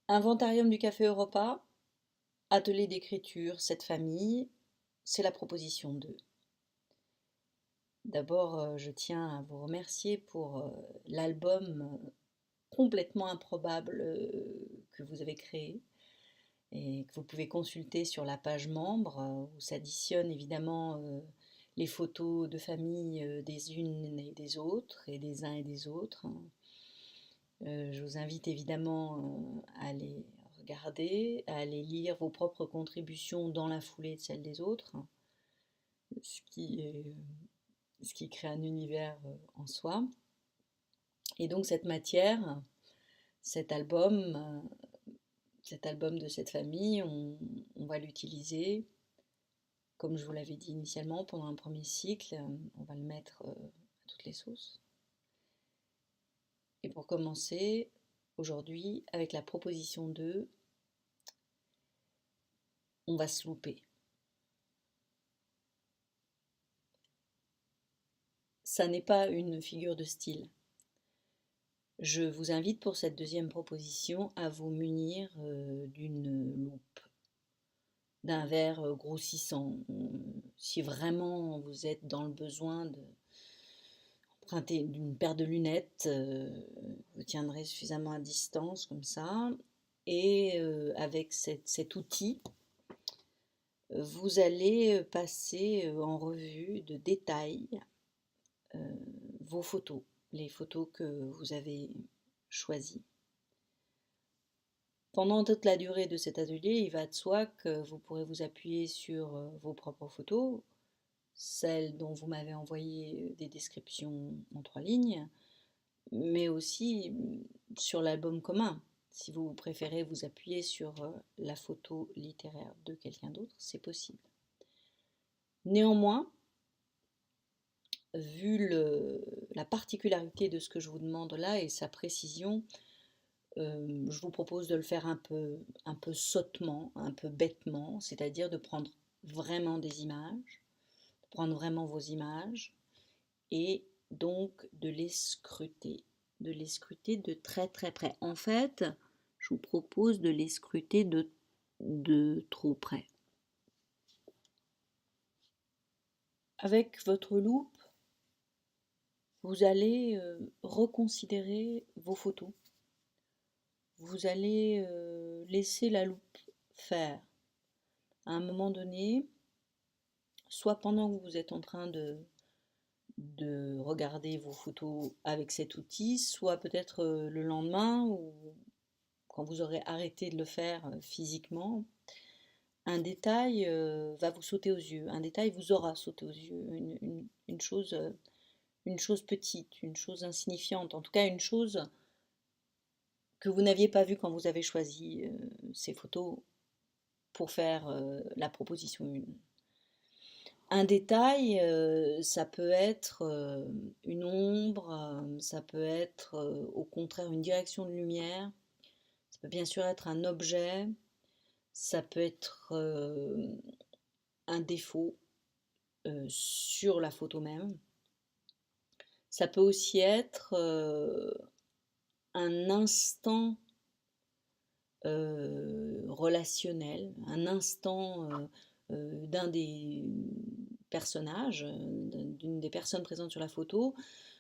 Inventarium du Café Europa, atelier d'écriture, cette famille, c'est la proposition 2. D'abord, je tiens à vous remercier pour l'album complètement improbable que vous avez créé et que vous pouvez consulter sur la page membre où s'additionnent évidemment les photos de famille des unes et des autres et des uns et des autres. Je vous invite évidemment à les regarder, à aller lire vos propres contributions dans la foulée de celles des autres, ce qui, est, ce qui crée un univers en soi. Et donc cette matière, cet album, cet album de cette famille, on va l'utiliser, comme je vous l'avais dit initialement, pendant un premier cycle. On va le mettre à toutes les sauces. Et pour commencer, aujourd'hui, avec la proposition 2, on va se louper. Ça n'est pas une figure de style. Je vous invite pour cette deuxième proposition à vous munir d'une loupe, d'un verre grossissant. Si vraiment vous êtes dans le besoin d'emprunter d'une paire de lunettes, vous tiendrez suffisamment à distance comme ça. Et avec cet outil, vous allez passer en revue de détails vos photos, les photos que vous avez choisies. Pendant toute la durée de cet atelier, il va de soi que vous pourrez vous appuyer sur vos propres photos, celles dont vous m'avez envoyé des descriptions en 3 lignes, mais aussi sur l'album commun. Si vous préférez vous appuyer sur la photo littéraire de quelqu'un d'autre, c'est possible. Néanmoins, vu la particularité de ce que je vous demande là et sa précision, je vous propose de le faire un peu sottement, un peu bêtement, c'est-à-dire de prendre vraiment des images, de prendre vraiment vos images et donc de les scruter de très très près. En fait, je vous propose de les scruter de trop près. Avec votre loupe, vous allez reconsidérer vos photos. Vous allez laisser la loupe faire. À un moment donné, soit pendant que vous êtes en train de regarder vos photos avec cet outil, soit peut-être le lendemain ou quand vous aurez arrêté de le faire physiquement, un détail va vous sauter aux yeux, un détail vous aura sauté aux yeux, une chose petite, une chose insignifiante, en tout cas une chose que vous n'aviez pas vue quand vous avez choisi ces photos pour faire la proposition 1. Un détail, ça peut être une ombre, ça peut être au contraire une direction de lumière, ça peut bien sûr être un objet, ça peut être un défaut sur la photo même. Ça peut aussi être un instant relationnel, un instant d'un des personnages, d'une des personnes présentes sur la photo,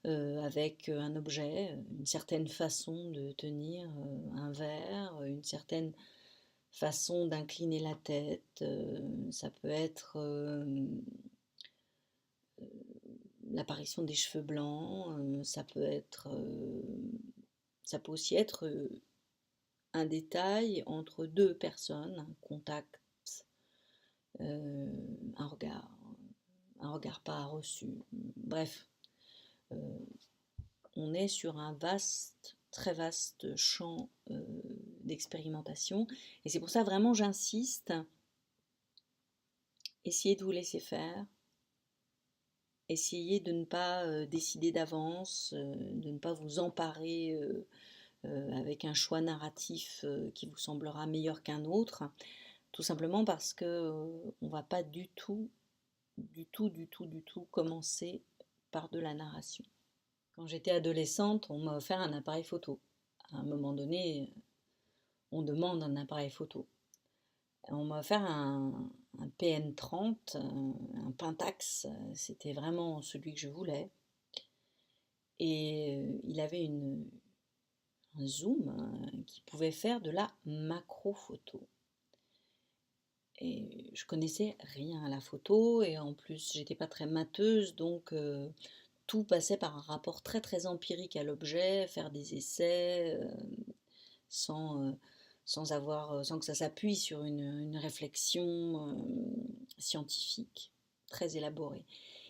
avec un objet, une certaine façon de tenir un verre, une certaine façon d'incliner la tête. Ça peut être l'apparition des cheveux blancs, ça peut aussi être un détail entre deux personnes, un contact, un regard pas reçu. Bref, on est sur un très vaste champ d'expérimentation. Et c'est pour ça vraiment j'insiste, essayez de vous laisser faire, essayez de ne pas décider d'avance, de ne pas vous emparer avec un choix narratif qui vous semblera meilleur qu'un autre, tout simplement parce que on va pas du tout commencer par de la narration. Quand j'étais adolescente, on m'a offert un appareil photo. À un moment donné, on demande un appareil photo. On m'a offert un PN30, un Pentax, c'était vraiment celui que je voulais. Et il avait un zoom qui pouvait faire de la macro photo. Et je connaissais rien à la photo et en plus j'étais pas très matheuse, donc tout passait par un rapport très très empirique à l'objet, faire des essais sans, sans que ça s'appuie sur une réflexion scientifique très élaborée.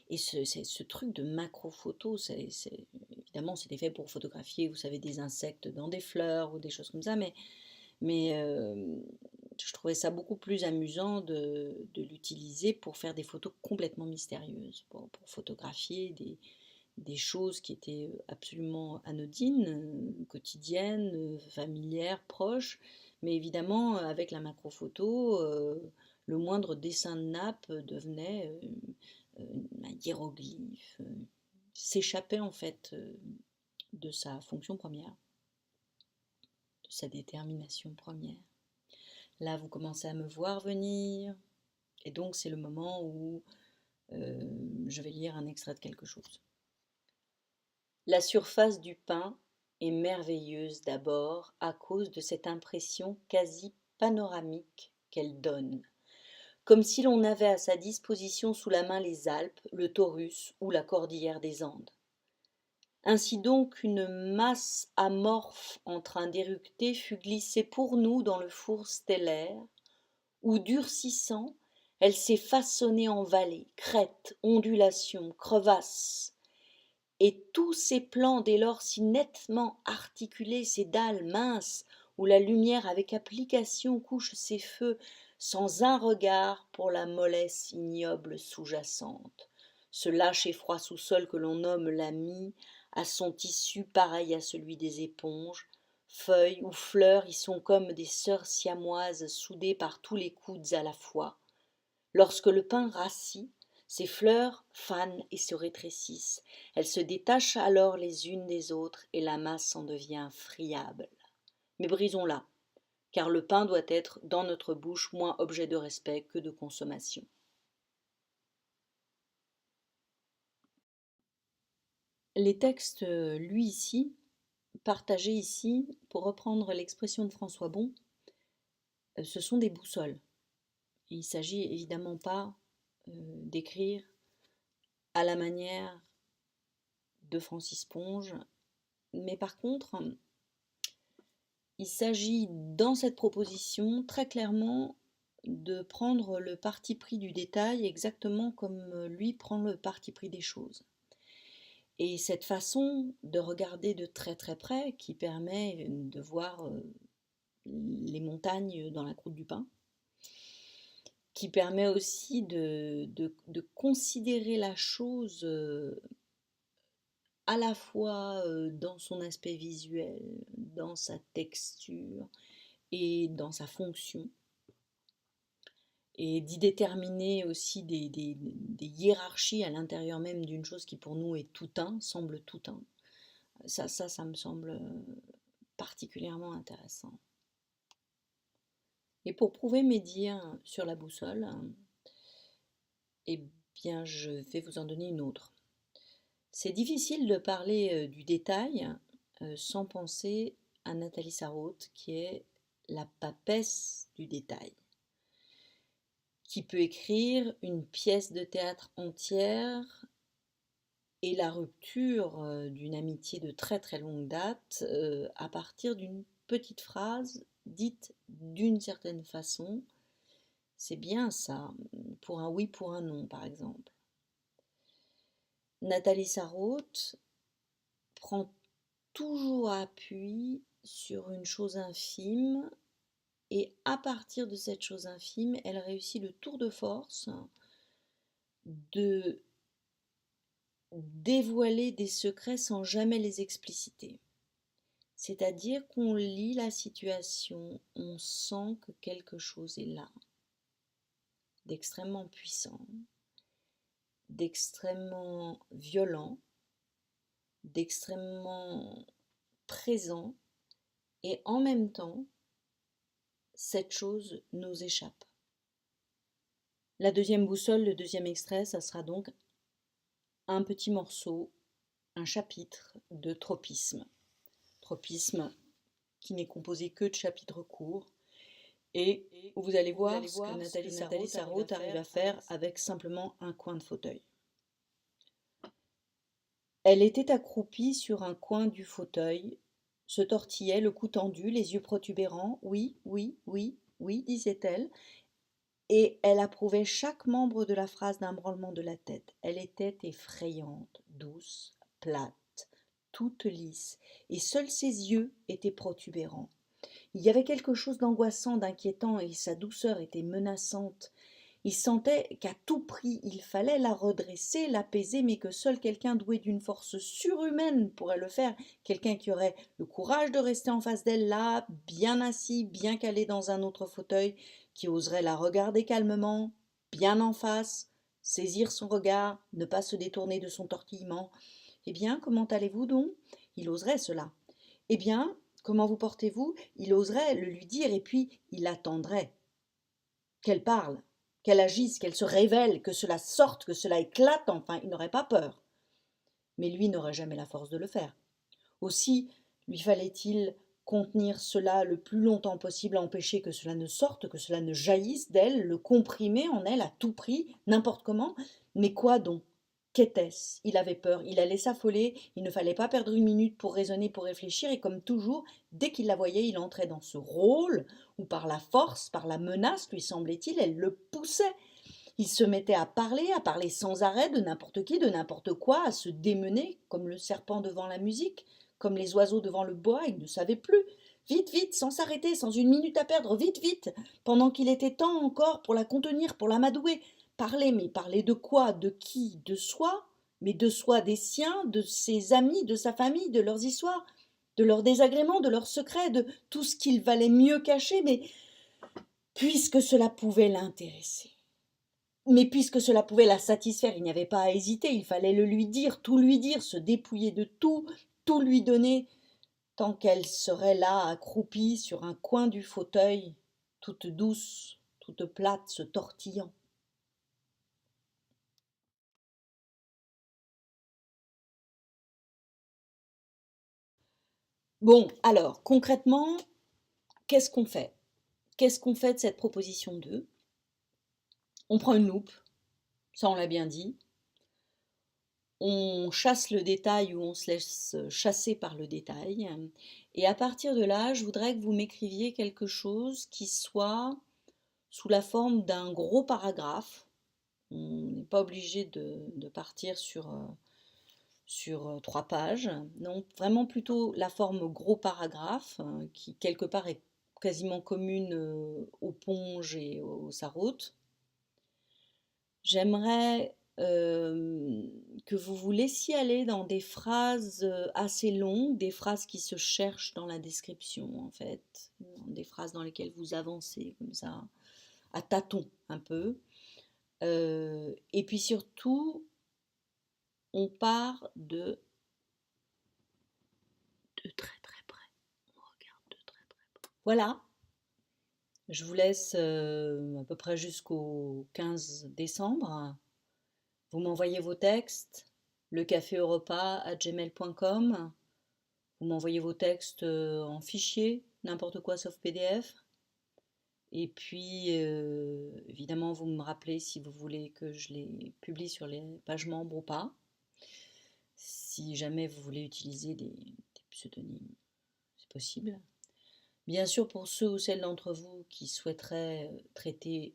Et ce truc de macro-photo, évidemment, c'était fait pour photographier, vous savez, des insectes dans des fleurs ou des choses comme ça, mais je trouvais ça beaucoup plus amusant de l'utiliser pour faire des photos complètement mystérieuses, pour photographier des choses qui étaient absolument anodines, quotidiennes, familières, proches, mais évidemment, avec la macrophoto, le moindre dessin de nappe devenait un hiéroglyphe, s'échappait en fait de sa fonction première, de sa détermination première. Là, vous commencez à me voir venir, et donc c'est le moment où je vais lire un extrait de quelque chose. La surface du pain est merveilleuse d'abord à cause de cette impression quasi panoramique qu'elle donne, comme si l'on avait à sa disposition sous la main les Alpes, le Taurus ou la cordillère des Andes. Ainsi donc une masse amorphe en train d'éructer fut glissée pour nous dans le four stellaire, où, durcissant, elle s'est façonnée en vallées, crêtes, ondulations, crevasses, et tous ces plans dès lors si nettement articulés, ces dalles minces, où la lumière avec application couche ses feux, sans un regard pour la mollesse ignoble sous-jacente. Ce lâche et froid sous-sol que l'on nomme la mie a son tissu pareil à celui des éponges. Feuilles ou fleurs y sont comme des sœurs siamoises soudées par tous les coudes à la fois. Lorsque le pain rassit, ces fleurs fanent et se rétrécissent. Elles se détachent alors les unes des autres et la masse en devient friable. Mais brisons-la, car le pain doit être dans notre bouche moins objet de respect que de consommation. Les textes, lui ici, partagés ici, pour reprendre l'expression de François Bon, ce sont des boussoles. Il ne s'agit évidemment pas d'écrire à la manière de Francis Ponge, mais par contre, il s'agit dans cette proposition très clairement de prendre le parti pris du détail exactement comme lui prend le parti pris des choses. Et cette façon de regarder de très très près qui permet de voir les montagnes dans la croûte du pain, qui permet aussi de considérer la chose à la fois dans son aspect visuel, dans sa texture et dans sa fonction, et d'y déterminer aussi des hiérarchies à l'intérieur même d'une chose qui pour nous est tout un, semble tout un. Ça me semble particulièrement intéressant. Et pour prouver mes dires sur la boussole, eh bien je vais vous en donner une autre. C'est difficile de parler du détail sans penser à Nathalie Sarraute, qui est la papesse du détail, qui peut écrire une pièce de théâtre entière et la rupture d'une amitié de très très longue date à partir d'une petite phrase dite d'une certaine façon. C'est bien ça, pour un oui, pour un non, par exemple. Nathalie Sarraute prend toujours appui sur une chose infime et à partir de cette chose infime, elle réussit le tour de force de dévoiler des secrets sans jamais les expliciter. C'est-à-dire qu'on lit la situation, on sent que quelque chose est là, d'extrêmement puissant, d'extrêmement violent, d'extrêmement présent, et en même temps, cette chose nous échappe. La deuxième boussole, le deuxième extrait, ça sera donc un petit morceau, un chapitre de tropisme. Tropisme qui n'est composé que de chapitres courts et où vous allez voir ce que Nathalie Sarraute arrive à faire avec simplement un coin de fauteuil. Elle était accroupie sur un coin du fauteuil, se tortillait, le cou tendu, les yeux protubérants. Oui, oui, oui, oui, disait-elle, et elle approuvait chaque membre de la phrase d'un branlement de la tête. Elle était effrayante, douce, plate, toute lisse, et seuls ses yeux étaient protubérants. Il y avait quelque chose d'angoissant, d'inquiétant, et sa douceur était menaçante. Il sentait qu'à tout prix il fallait la redresser, l'apaiser, mais que seul quelqu'un doué d'une force surhumaine pourrait le faire, quelqu'un qui aurait le courage de rester en face d'elle là, bien assis, bien calé dans un autre fauteuil, qui oserait la regarder calmement, bien en face, saisir son regard, ne pas se détourner de son tortillement. Eh bien, comment allez-vous donc? Il oserait cela. Eh bien, comment vous portez-vous? Il oserait le lui dire, et puis il attendrait qu'elle parle, qu'elle agisse, qu'elle se révèle, que cela sorte, que cela éclate, enfin, il n'aurait pas peur. Mais lui n'aurait jamais la force de le faire. Aussi lui fallait-il contenir cela le plus longtemps possible, empêcher que cela ne sorte, que cela ne jaillisse d'elle, le comprimer en elle à tout prix, n'importe comment. Mais quoi donc? Qu'était-ce? Il avait peur, il allait s'affoler, il ne fallait pas perdre une minute pour raisonner, pour réfléchir, et comme toujours, dès qu'il la voyait, il entrait dans ce rôle où par la force, par la menace, lui semblait-il, elle le poussait. Il se mettait à parler sans arrêt de n'importe qui, de n'importe quoi, à se démener comme le serpent devant la musique, comme les oiseaux devant le bois, il ne savait plus. Vite, vite, sans s'arrêter, sans une minute à perdre, vite, vite, pendant qu'il était temps encore pour la contenir, pour l'amadouer. Parler, mais parler de quoi? De qui? De soi? Mais de soi, des siens, de ses amis, de sa famille, de leurs histoires, de leurs désagréments, de leurs secrets, de tout ce qu'il valait mieux cacher, mais puisque cela pouvait l'intéresser. Mais puisque cela pouvait la satisfaire, il n'y avait pas à hésiter, il fallait le lui dire, se dépouiller de tout, tout lui donner, tant qu'elle serait là, accroupie sur un coin du fauteuil, toute douce, toute plate, se tortillant. Bon, alors, concrètement, qu'est-ce qu'on fait? Qu'est-ce qu'on fait de cette proposition 2? On prend une loupe, ça on l'a bien dit. On chasse le détail ou on se laisse chasser par le détail. Et à partir de là, je voudrais que vous m'écriviez quelque chose qui soit sous la forme d'un gros paragraphe. On n'est pas obligé de partir sur 3 pages. Non, vraiment plutôt la forme gros paragraphe, qui quelque part est quasiment commune aux Ponges et aux Sarrautes. J'aimerais que vous vous laissiez aller dans des phrases assez longues, des phrases qui se cherchent dans la description en fait, des phrases dans lesquelles vous avancez comme ça, à tâtons un peu. Et puis surtout, on part de très très près. On regarde de très très près. Voilà, je vous laisse à peu près jusqu'au 15 décembre. Vous m'envoyez vos textes, lecaféeuropa@gmail.com. Vous m'envoyez vos textes en fichier, n'importe quoi sauf PDF. Et puis, évidemment, vous me rappelez si vous voulez que je les publie sur les pages membres ou pas. Si jamais vous voulez utiliser des pseudonymes, c'est possible. Bien sûr, pour ceux ou celles d'entre vous qui souhaiteraient traiter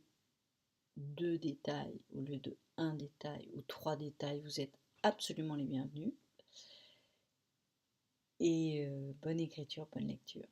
2 détails au lieu de 1 détail ou 3 détails, vous êtes absolument les bienvenus. Et bonne écriture, bonne lecture.